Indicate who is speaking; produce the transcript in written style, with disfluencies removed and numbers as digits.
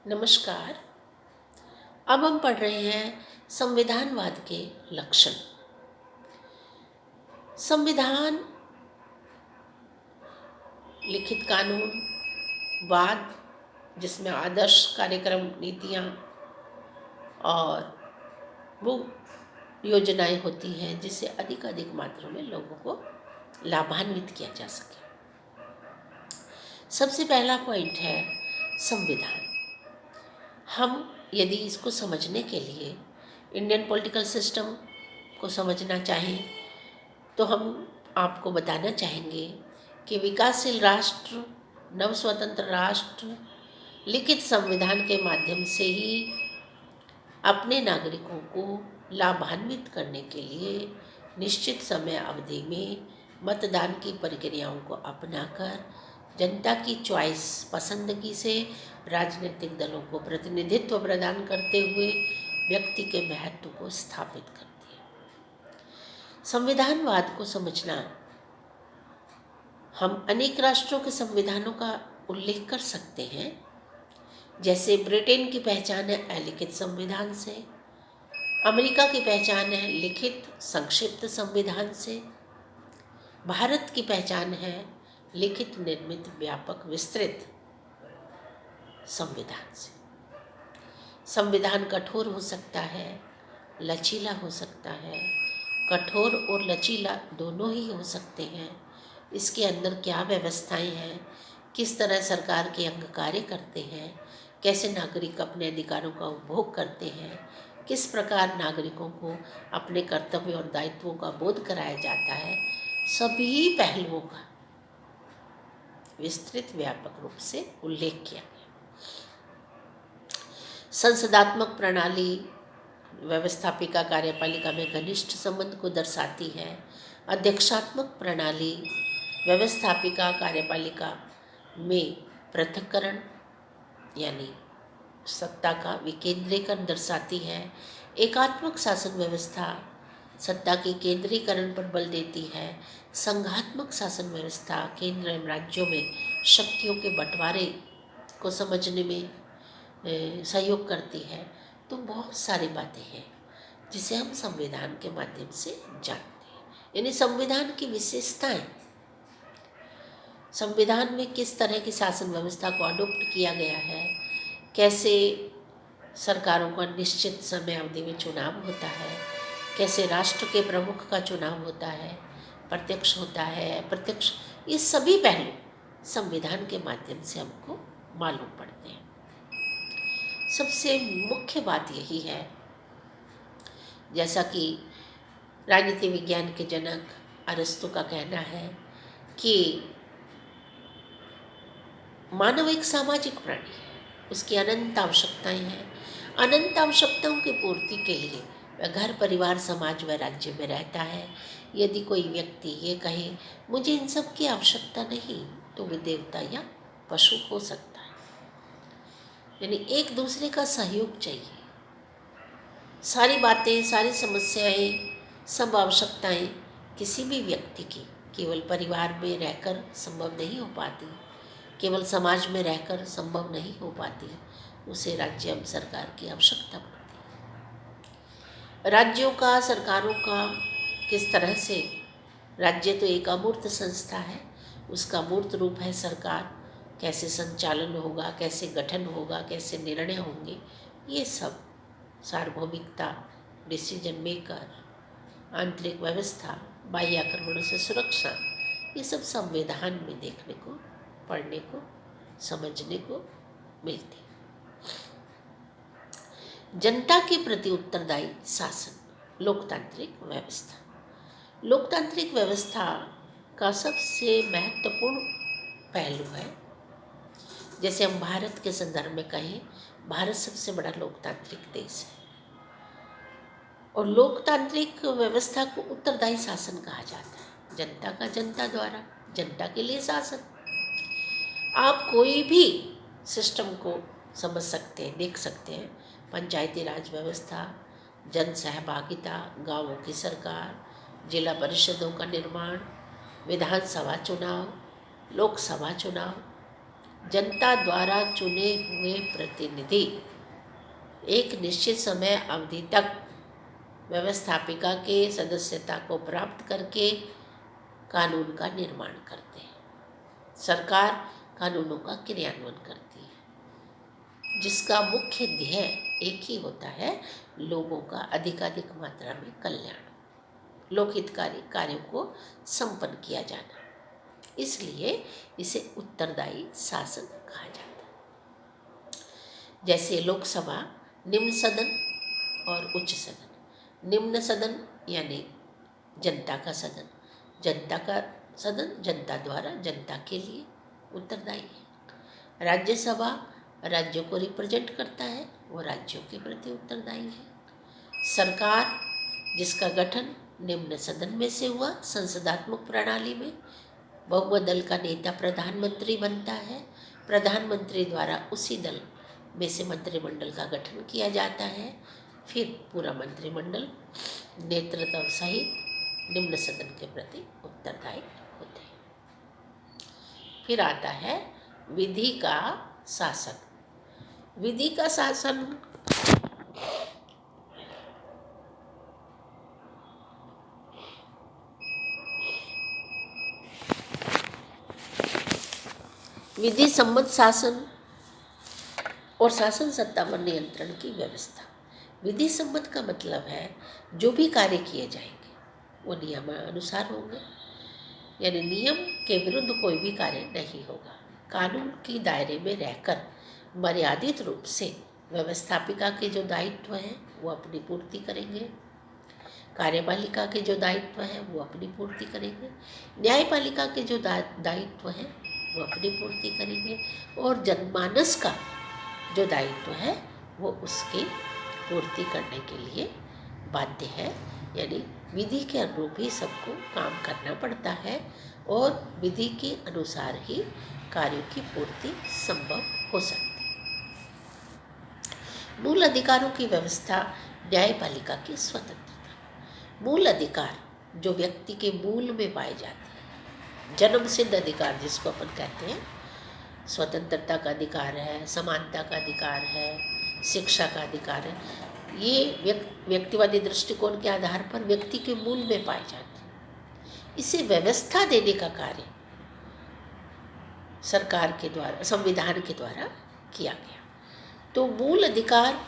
Speaker 1: नमस्कार। अब हम पढ़ रहे हैं संविधानवाद के लक्षण। संविधान लिखित कानून, वाद जिसमें आदर्श कार्यक्रम, नीतियाँ और वो योजनाएं होती हैं जिससे अधिक मात्रा में लोगों को लाभान्वित किया जा सके। सबसे पहला पॉइंट है संविधान। हम यदि इसको समझने के लिए इंडियन पॉलिटिकल सिस्टम को समझना चाहें तो हम आपको बताना चाहेंगे कि विकासशील राष्ट्र, नव स्वतंत्र राष्ट्र लिखित संविधान के माध्यम से ही अपने नागरिकों को लाभान्वित करने के लिए निश्चित समय अवधि में मतदान की प्रक्रियाओं को अपनाकर जनता की चॉइस, पसंदगी से राजनीतिक दलों को प्रतिनिधित्व प्रदान करते हुए व्यक्ति के महत्व को स्थापित करती है। संविधानवाद को समझना, हम अनेक राष्ट्रों के संविधानों का उल्लेख कर सकते हैं। जैसे ब्रिटेन की पहचान है अलिखित संविधान से, अमेरिका की पहचान है लिखित संक्षिप्त संविधान से, भारत की पहचान है लिखित निर्मित व्यापक विस्तृत संविधान से। संविधान कठोर हो सकता है, लचीला हो सकता है। कठोर और लचीला दोनों ही हो सकते हैं। इसके अंदर क्या व्यवस्थाएं हैं, किस तरह सरकार के अंग कार्य करते हैं, कैसे नागरिक अपने अधिकारों का उपभोग करते हैं, किस प्रकार नागरिकों को अपने कर्तव्य और दायित्वों का बोध कराया जाता है, सभी पहलुओं का विस्तृत व्यापक रूप से उल्लेख किया गया। संसदात्मक प्रणाली व्यवस्थापिका कार्यपालिका में घनिष्ठ संबंध को दर्शाती है। अध्यक्षात्मक प्रणाली व्यवस्थापिका कार्यपालिका में पृथक्करण यानी सत्ता का विकेंद्रीकरण दर्शाती है। एकात्मक शासन व्यवस्था सत्ता के केंद्रीकरण पर बल देती है। संघात्मक शासन व्यवस्था केंद्र एवं राज्यों में शक्तियों के बंटवारे को समझने में सहयोग करती है। तो बहुत सारी बातें हैं जिसे हम संविधान के माध्यम से जानते हैं। यानी संविधान की विशेषताएं, संविधान में किस तरह की शासन व्यवस्था को अडॉप्ट किया गया है, कैसे सरकारों का निश्चित समय अवधि में चुनाव होता है, कैसे राष्ट्र के प्रमुख का चुनाव होता है, प्रत्यक्ष होता है, अप्रत्यक्ष, ये सभी पहलू संविधान के माध्यम से हमको मालूम पड़ते हैं। सबसे मुख्य बात यही है, जैसा कि राजनीति विज्ञान के जनक अरस्तु का कहना है कि मानव एक सामाजिक प्राणी है, उसकी अनंत आवश्यकताएं हैं। अनंत आवश्यकताओं की पूर्ति के लिए वह घर, परिवार, समाज व राज्य में रहता है। यदि कोई व्यक्ति ये कहे मुझे इन सब की आवश्यकता नहीं, तो वह देवता या पशु हो सकता है। यानी एक दूसरे का सहयोग चाहिए। सारी बातें, सारी समस्याएं, सब आवश्यकताएं किसी भी व्यक्ति की केवल परिवार में रहकर संभव नहीं हो पाती, केवल समाज में रहकर संभव नहीं हो पाती। उसे राज्य एवं सरकार की आवश्यकता पड़ती है। राज्यों का, सरकारों का किस तरह से, राज्य तो एक अमूर्त संस्था है, उसका मूर्त रूप है सरकार। कैसे संचालन होगा, कैसे गठन होगा, कैसे निर्णय होंगे, ये सब सार्वभौमिकता, डिसीजन मेकर, आंतरिक व्यवस्था, बाह्य आक्रमणों से सुरक्षा, ये सब संविधान में देखने को, पढ़ने को, समझने को मिलती। जनता के प्रति उत्तरदायी शासन, लोकतांत्रिक व्यवस्था। लोकतांत्रिक व्यवस्था का सबसे महत्वपूर्ण पहलू है। जैसे हम भारत के संदर्भ में कहें, भारत सबसे बड़ा लोकतांत्रिक देश है और लोकतांत्रिक व्यवस्था को उत्तरदायी शासन कहा जाता है। जनता का जनता द्वारा, जनता के लिए शासन। आप कोई भी सिस्टम को समझ सकते हैं, देख सकते हैं। पंचायती राज व्यवस्था, जन सहभागिता, गांवों की सरकार, जिला परिषदों का निर्माण, विधानसभा चुनाव, लोकसभा चुनाव, जनता द्वारा चुने हुए प्रतिनिधि एक निश्चित समय अवधि तक व्यवस्थापिका के सदस्यता को प्राप्त करके कानून का निर्माण करते हैं। सरकार कानूनों का क्रियान्वयन करती है, जिसका मुख्य ध्येय एक ही होता है, लोगों का अधिकाधिक मात्रा में कल्याण, लोकहितकारी कार्यों को संपन्न किया जाना। इसलिए इसे उत्तरदायी शासन कहा जाता है। जैसे लोकसभा, निम्न सदन और उच्च सदन। निम्न सदन यानी जनता का सदन, जनता का सदन जनता द्वारा जनता के लिए उत्तरदायी है। राज्यसभा राज्यों को रिप्रेजेंट करता है, वो राज्यों के प्रति उत्तरदायी है। सरकार, जिसका गठन निम्न सदन में से हुआ, संसदात्मक प्रणाली में बहुमत दल का नेता प्रधानमंत्री बनता है। प्रधानमंत्री द्वारा उसी दल में से मंत्रिमंडल का गठन किया जाता है। फिर पूरा मंत्रिमंडल नेतृत्व सहित निम्न सदन के प्रति उत्तरदायी होते हैं। फिर आता है विधि का शासन। विधि का शासन विधि सम्मत शासन और शासन सत्ता पर नियंत्रण की व्यवस्था। विधि सम्मत का मतलब है जो भी कार्य किए जाएंगे वो नियमानुसार होंगे, यानी नियम के विरुद्ध कोई भी कार्य नहीं होगा। कानून के दायरे में रहकर मर्यादित रूप से व्यवस्थापिका के जो दायित्व हैं वो अपनी पूर्ति करेंगे, कार्यपालिका के जो दायित्व हैं वो अपनी पूर्ति करेंगे, न्यायपालिका के जो दायित्व हैं वो अपनी पूर्ति करेंगे, और जनमानस का जो दायित्व है वो उसकी पूर्ति करने के लिए बाध्य है। यानी विधि के अनुरूप ही सबको काम करना पड़ता है और विधि के अनुसार ही कार्यों की पूर्ति संभव हो सकती है। मूल अधिकारों की व्यवस्था, न्यायपालिका की स्वतंत्रता। मूल अधिकार जो व्यक्ति के मूल में पाए जाते हैं, जन्म सिद्ध अधिकार जिसको अपन कहते हैं, स्वतंत्रता का अधिकार है, समानता का अधिकार है, शिक्षा का अधिकार है, ये व्यक्तिवादी दृष्टिकोण के आधार पर व्यक्ति के मूल में पाए जाते हैं। इसे व्यवस्था देने का कार्य सरकार के द्वारा, संविधान के द्वारा किया गया। तो मूल अधिकार